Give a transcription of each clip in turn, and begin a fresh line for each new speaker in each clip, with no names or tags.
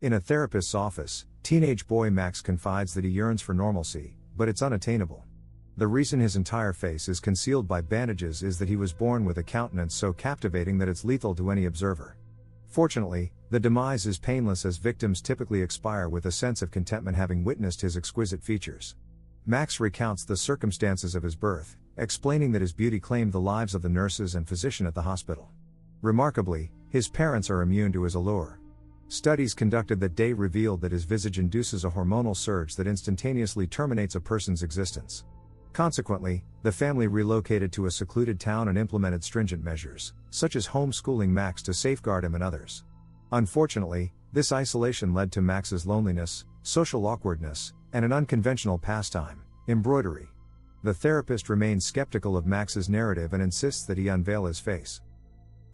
In a therapist's office, teenage boy Max confides that he yearns for normalcy, but it's unattainable. The reason his entire face is concealed by bandages is that he was born with a countenance so captivating that it's lethal to any observer. Fortunately, the demise is painless as victims typically expire with a sense of contentment having witnessed his exquisite features. Max recounts the circumstances of his birth, explaining that his beauty claimed the lives of the nurses and physician at the hospital. Remarkably, his parents are immune to his allure. Studies conducted that day revealed that his visage induces a hormonal surge that instantaneously terminates a person's existence. Consequently, the family relocated to a secluded town and implemented stringent measures, such as homeschooling Max to safeguard him and others. Unfortunately, this isolation led to Max's loneliness, social awkwardness, and an unconventional pastime, embroidery. The therapist remains skeptical of Max's narrative and insists that he unveil his face.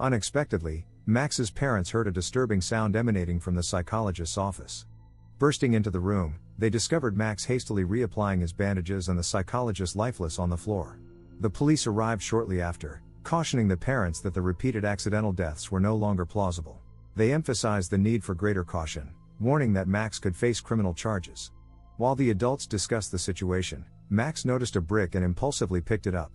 Unexpectedly, Max's parents heard a disturbing sound emanating from the psychologist's office. Bursting into the room, they discovered Max hastily reapplying his bandages and the psychologist lifeless on the floor. The police arrived shortly after, cautioning the parents that the repeated accidental deaths were no longer plausible. They emphasized the need for greater caution, warning that Max could face criminal charges. While the adults discussed the situation, Max noticed a brick and impulsively picked it up.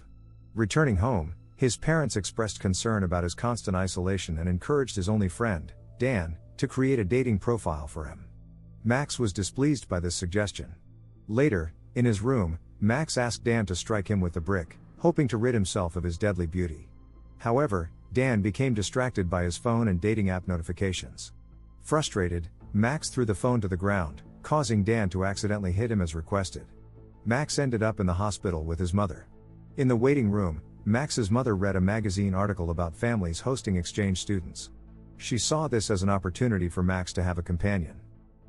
Returning home, his parents expressed concern about his constant isolation and encouraged his only friend, Dan, to create a dating profile for him. Max was displeased by this suggestion. Later, in his room, Max asked Dan to strike him with the brick, hoping to rid himself of his deadly beauty. However, Dan became distracted by his phone and dating app notifications. Frustrated, Max threw the phone to the ground, causing Dan to accidentally hit him as requested. Max ended up in the hospital with his mother. In the waiting room, Max's mother read a magazine article about families hosting exchange students. She saw this as an opportunity for Max to have a companion.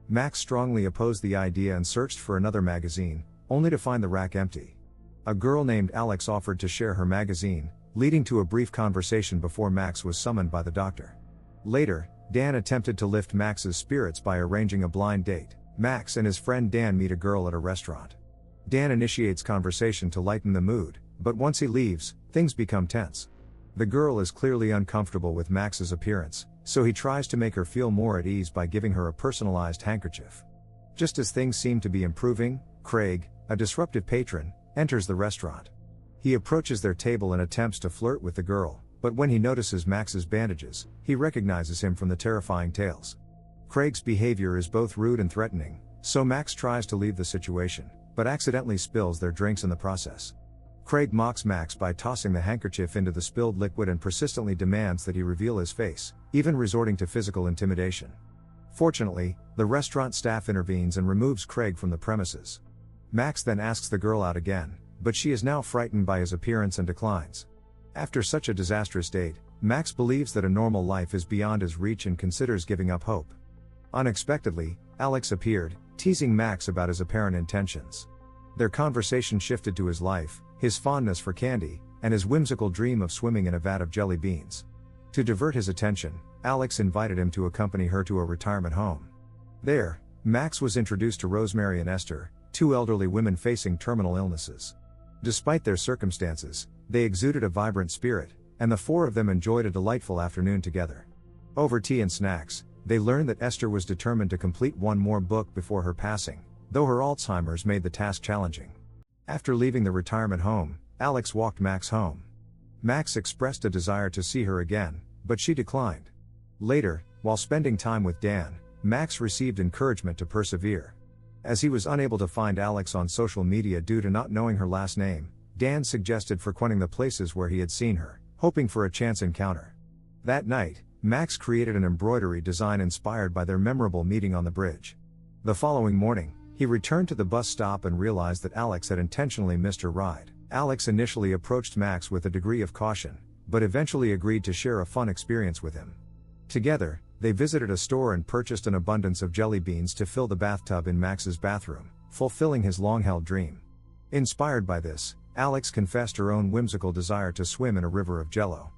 Max strongly opposed the idea and searched for another magazine, only to find the rack empty. A girl named Alex offered to share her magazine, leading to a brief conversation before Max was summoned by the doctor. Later, Dan attempted to lift Max's spirits by arranging a blind date. Max and his friend Dan meet a girl at a restaurant. Dan initiates conversation to lighten the mood, but once he leaves, things become tense. The girl is clearly uncomfortable with Max's appearance, so he tries to make her feel more at ease by giving her a personalized handkerchief. Just as things seem to be improving, Craig, a disruptive patron, enters the restaurant. He approaches their table and attempts to flirt with the girl, but when he notices Max's bandages, he recognizes him from the terrifying tales. Craig's behavior is both rude and threatening, so Max tries to leave the situation, but accidentally spills their drinks in the process. Craig mocks Max by tossing the handkerchief into the spilled liquid and persistently demands that he reveal his face, even resorting to physical intimidation. Fortunately, the restaurant staff intervenes and removes Craig from the premises. Max then asks the girl out again, but she is now frightened by his appearance and declines. After such a disastrous date, Max believes that a normal life is beyond his reach and considers giving up hope. Unexpectedly, Alex appeared, teasing Max about his apparent intentions. Their conversation shifted to his life, his fondness for candy, and his whimsical dream of swimming in a vat of jelly beans. To divert his attention, Alex invited him to accompany her to a retirement home. There, Max was introduced to Rosemary and Esther, two elderly women facing terminal illnesses. Despite their circumstances, they exuded a vibrant spirit, and the four of them enjoyed a delightful afternoon together. Over tea and snacks, they learned that Esther was determined to complete one more book before her passing, though her Alzheimer's made the task challenging. After leaving the retirement home, Alex walked Max home. Max expressed a desire to see her again, but she declined. Later, while spending time with Dan, Max received encouragement to persevere. As he was unable to find Alex on social media due to not knowing her last name, Dan suggested frequenting the places where he had seen her, hoping for a chance encounter. That night, Max created an embroidery design inspired by their memorable meeting on the bridge. The following morning, he returned to the bus stop and realized that Alex had intentionally missed her ride. Alex initially approached Max with a degree of caution, but eventually agreed to share a fun experience with him. Together, they visited a store and purchased an abundance of jelly beans to fill the bathtub in Max's bathroom, fulfilling his long-held dream. Inspired by this, Alex confessed her own whimsical desire to swim in a river of jello.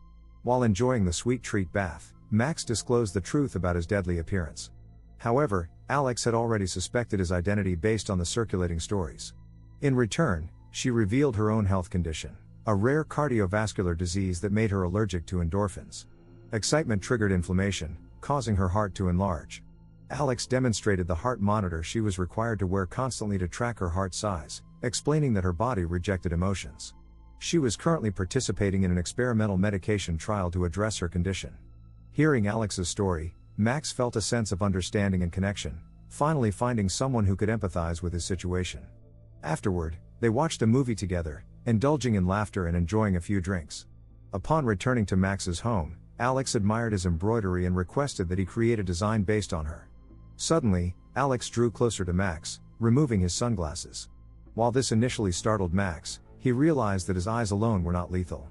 While enjoying the sweet treat bath, Max disclosed the truth about his deadly appearance. However, Alex had already suspected his identity based on the circulating stories. In return, she revealed her own health condition, a rare cardiovascular disease that made her allergic to endorphins. Excitement triggered inflammation, causing her heart to enlarge. Alex demonstrated the heart monitor she was required to wear constantly to track her heart size, explaining that her body rejected emotions. She was currently participating in an experimental medication trial to address her condition. Hearing Alex's story, Max felt a sense of understanding and connection, finally finding someone who could empathize with his situation. Afterward, they watched a movie together, indulging in laughter and enjoying a few drinks. Upon returning to Max's home, Alex admired his embroidery and requested that he create a design based on her. Suddenly, Alex drew closer to Max, removing his sunglasses. While this initially startled Max, he realized that his eyes alone were not lethal.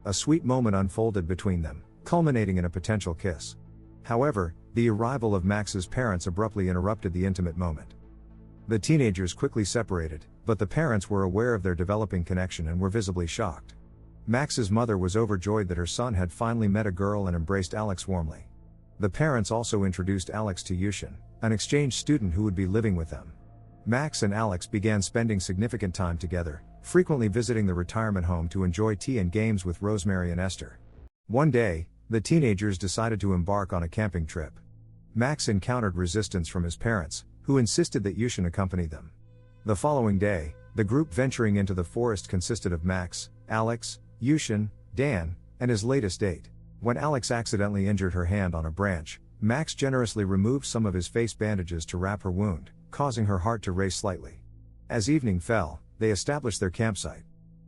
A sweet moment unfolded between them, culminating in a potential kiss. However, the arrival of Max's parents abruptly interrupted the intimate moment. The teenagers quickly separated, but the parents were aware of their developing connection and were visibly shocked. Max's mother was overjoyed that her son had finally met a girl and embraced Alex warmly. The parents also introduced Alex to Yushin, an exchange student who would be living with them. Max and Alex began spending significant time together, frequently visiting the retirement home to enjoy tea and games with Rosemary and Esther. One day, the teenagers decided to embark on a camping trip. Max encountered resistance from his parents, who insisted that Yushin accompany them. The following day, the group venturing into the forest consisted of Max, Alex, Yushin, Dan, and his latest date. When Alex accidentally injured her hand on a branch, Max generously removed some of his face bandages to wrap her wound, causing her heart to race slightly. As evening fell, they established their campsite.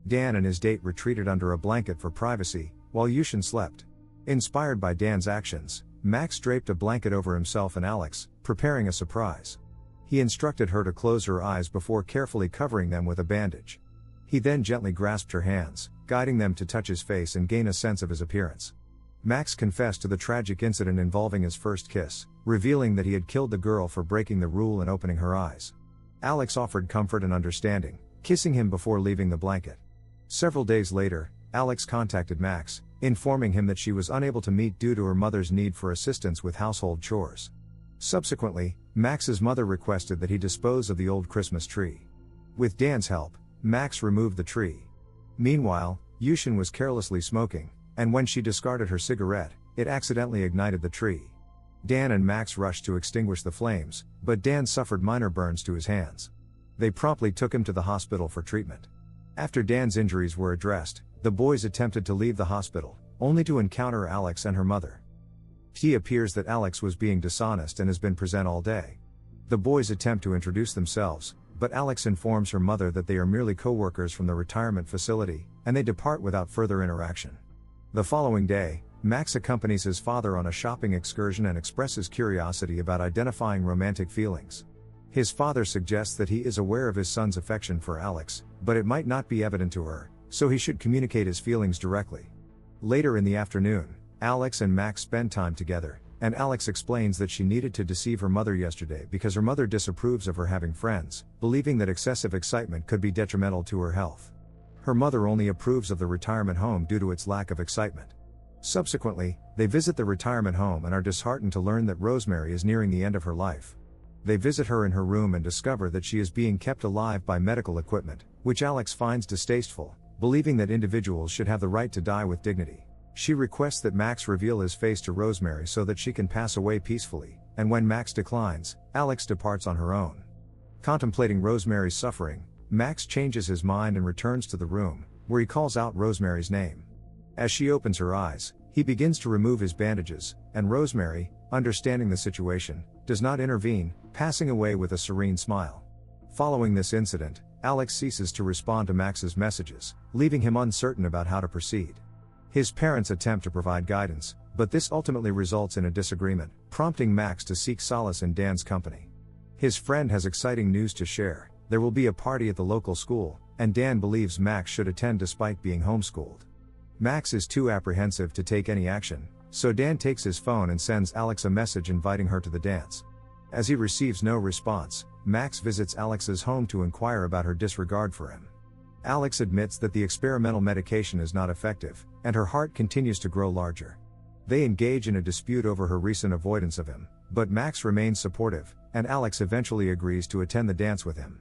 Dan and his date retreated under a blanket for privacy, while Yushin slept. Inspired by Dan's actions, Max draped a blanket over himself and Alex, preparing a surprise. He instructed her to close her eyes before carefully covering them with a bandage. He then gently grasped her hands, guiding them to touch his face and gain a sense of his appearance. Max confessed to the tragic incident involving his first kiss, revealing that he had killed the girl for breaking the rule and opening her eyes. Alex offered comfort and understanding, kissing him before leaving the blanket. Several days later, Alex contacted Max, informing him that she was unable to meet due to her mother's need for assistance with household chores. Subsequently, Max's mother requested that he dispose of the old Christmas tree. With Dan's help, Max removed the tree. Meanwhile, Yushin was carelessly smoking, and when she discarded her cigarette, it accidentally ignited the tree. Dan and Max rushed to extinguish the flames, but Dan suffered minor burns to his hands. They promptly took him to the hospital for treatment. After Dan's injuries were addressed, the boys attempted to leave the hospital, only to encounter Alex and her mother. It appears that Alex was being dishonest and has been present all day. The boys attempt to introduce themselves, but Alex informs her mother that they are merely co-workers from the retirement facility, and they depart without further interaction. The following day, Max accompanies his father on a shopping excursion and expresses curiosity about identifying romantic feelings. His father suggests that he is aware of his son's affection for Alex, but it might not be evident to her, so he should communicate his feelings directly. Later in the afternoon, Alex and Max spend time together, and Alex explains that she needed to deceive her mother yesterday because her mother disapproves of her having friends, believing that excessive excitement could be detrimental to her health. Her mother only approves of the retirement home due to its lack of excitement. Subsequently, they visit the retirement home and are disheartened to learn that Rosemary is nearing the end of her life. They visit her in her room and discover that she is being kept alive by medical equipment, which Alex finds distasteful, believing that individuals should have the right to die with dignity. She requests that Max reveal his face to Rosemary so that she can pass away peacefully, and when Max declines, Alex departs on her own. Contemplating Rosemary's suffering, Max changes his mind and returns to the room, where he calls out Rosemary's name. As she opens her eyes, he begins to remove his bandages, and Rosemary, understanding the situation, does not intervene, passing away with a serene smile. Following this incident, Alex ceases to respond to Max's messages, leaving him uncertain about how to proceed. His parents attempt to provide guidance, but this ultimately results in a disagreement, prompting Max to seek solace in Dan's company. His friend has exciting news to share: there will be a party at the local school, and Dan believes Max should attend despite being homeschooled. Max is too apprehensive to take any action, so Dan takes his phone and sends Alex a message inviting her to the dance. As he receives no response, Max visits Alex's home to inquire about her disregard for him. Alex admits that the experimental medication is not effective, and her heart continues to grow larger. They engage in a dispute over her recent avoidance of him, but Max remains supportive, and Alex eventually agrees to attend the dance with him.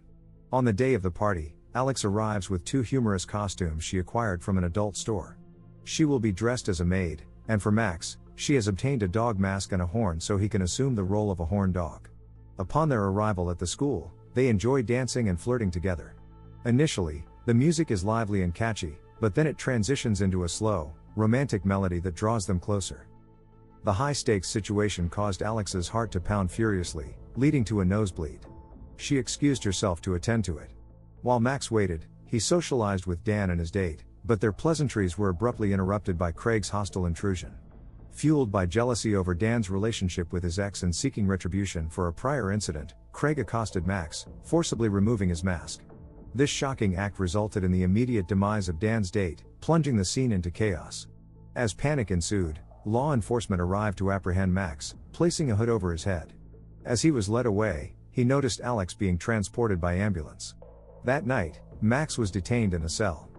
On the day of the party, Alex arrives with 2 humorous costumes she acquired from an adult store. She will be dressed as a maid, and for Max, She has obtained a dog mask and a horn so he can assume the role of a horned dog. Upon their arrival at the school, they enjoy dancing and flirting together. Initially, the music is lively and catchy, but then it transitions into a slow, romantic melody that draws them closer. The high-stakes situation caused Alex's heart to pound furiously, leading to a nosebleed. She excused herself to attend to it. While Max waited, he socialized with Dan and his date, but their pleasantries were abruptly interrupted by Craig's hostile intrusion. Fueled by jealousy over Dan's relationship with his ex and seeking retribution for a prior incident, Craig accosted Max, forcibly removing his mask. This shocking act resulted in the immediate demise of Dan's date, plunging the scene into chaos. As panic ensued, law enforcement arrived to apprehend Max, placing a hood over his head. As he was led away, he noticed Alex being transported by ambulance. That night, Max was detained in a cell.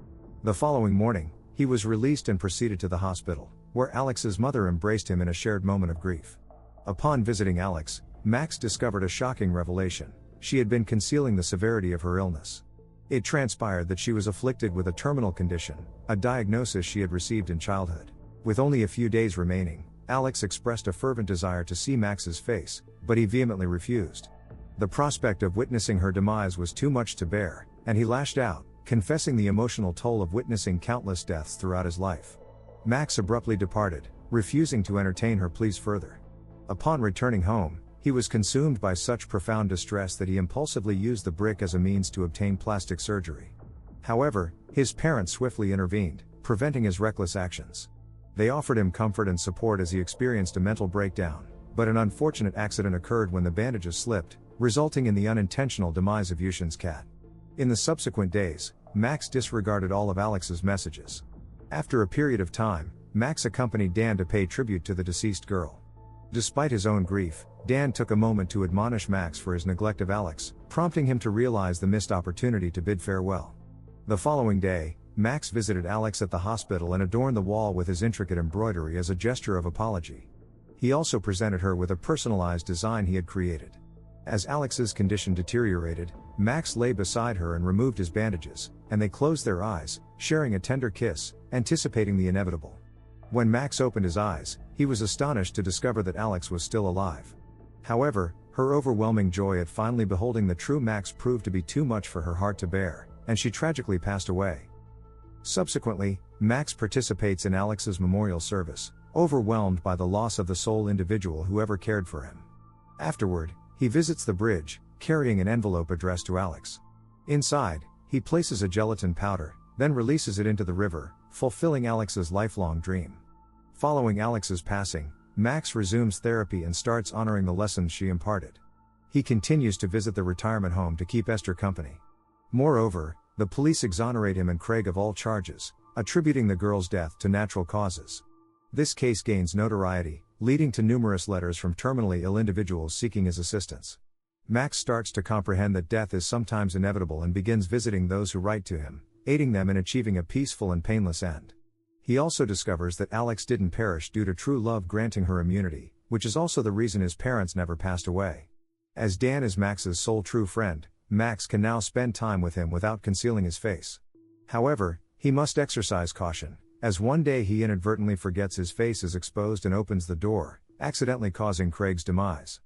The following morning, he was released and proceeded to the hospital, where Alex's mother embraced him in a shared moment of grief. Upon visiting Alex, Max discovered a shocking revelation: she had been concealing the severity of her illness. It transpired that she was afflicted with a terminal condition, a diagnosis she had received in childhood. With only a few days remaining, Alex expressed a fervent desire to see Max's face, but he vehemently refused. The prospect of witnessing her demise was too much to bear, and he lashed out, confessing the emotional toll of witnessing countless deaths throughout his life. Max abruptly departed, refusing to entertain her pleas further. Upon returning home, he was consumed by such profound distress that he impulsively used the brick as a means to obtain plastic surgery. However, his parents swiftly intervened, preventing his reckless actions. They offered him comfort and support as he experienced a mental breakdown, but an unfortunate accident occurred when the bandages slipped, resulting in the unintentional demise of Yushin's cat. In the subsequent days, Max disregarded all of Alex's messages. After a period of time, Max accompanied Dan to pay tribute to the deceased girl. Despite his own grief, Dan took a moment to admonish Max for his neglect of Alex, prompting him to realize the missed opportunity to bid farewell. The following day, Max visited Alex at the hospital and adorned the wall with his intricate embroidery as a gesture of apology. He also presented her with a personalized design he had created. As Alex's condition deteriorated, Max lay beside her and removed his bandages, and they closed their eyes, sharing a tender kiss, anticipating the inevitable. When Max opened his eyes, he was astonished to discover that Alex was still alive. However, her overwhelming joy at finally beholding the true Max proved to be too much for her heart to bear, and she tragically passed away. Subsequently, Max participates in Alex's memorial service, overwhelmed by the loss of the sole individual who ever cared for him. Afterward, he visits the bridge, carrying an envelope addressed to Alex. Inside, he places a gelatin powder, then releases it into the river, fulfilling Alex's lifelong dream. Following Alex's passing, Max resumes therapy and starts honoring the lessons she imparted. He continues to visit the retirement home to keep Esther company. Moreover, the police exonerate him and Craig of all charges, attributing the girl's death to natural causes. This case gains notoriety, leading to numerous letters from terminally ill individuals seeking his assistance. Max starts to comprehend that death is sometimes inevitable and begins visiting those who write to him, aiding them in achieving a peaceful and painless end. He also discovers that Alex didn't perish due to true love granting her immunity, which is also the reason his parents never passed away. As Dan is Max's sole true friend, Max can now spend time with him without concealing his face. However, he must exercise caution, as one day he inadvertently forgets his face is exposed and opens the door, accidentally causing Craig's demise.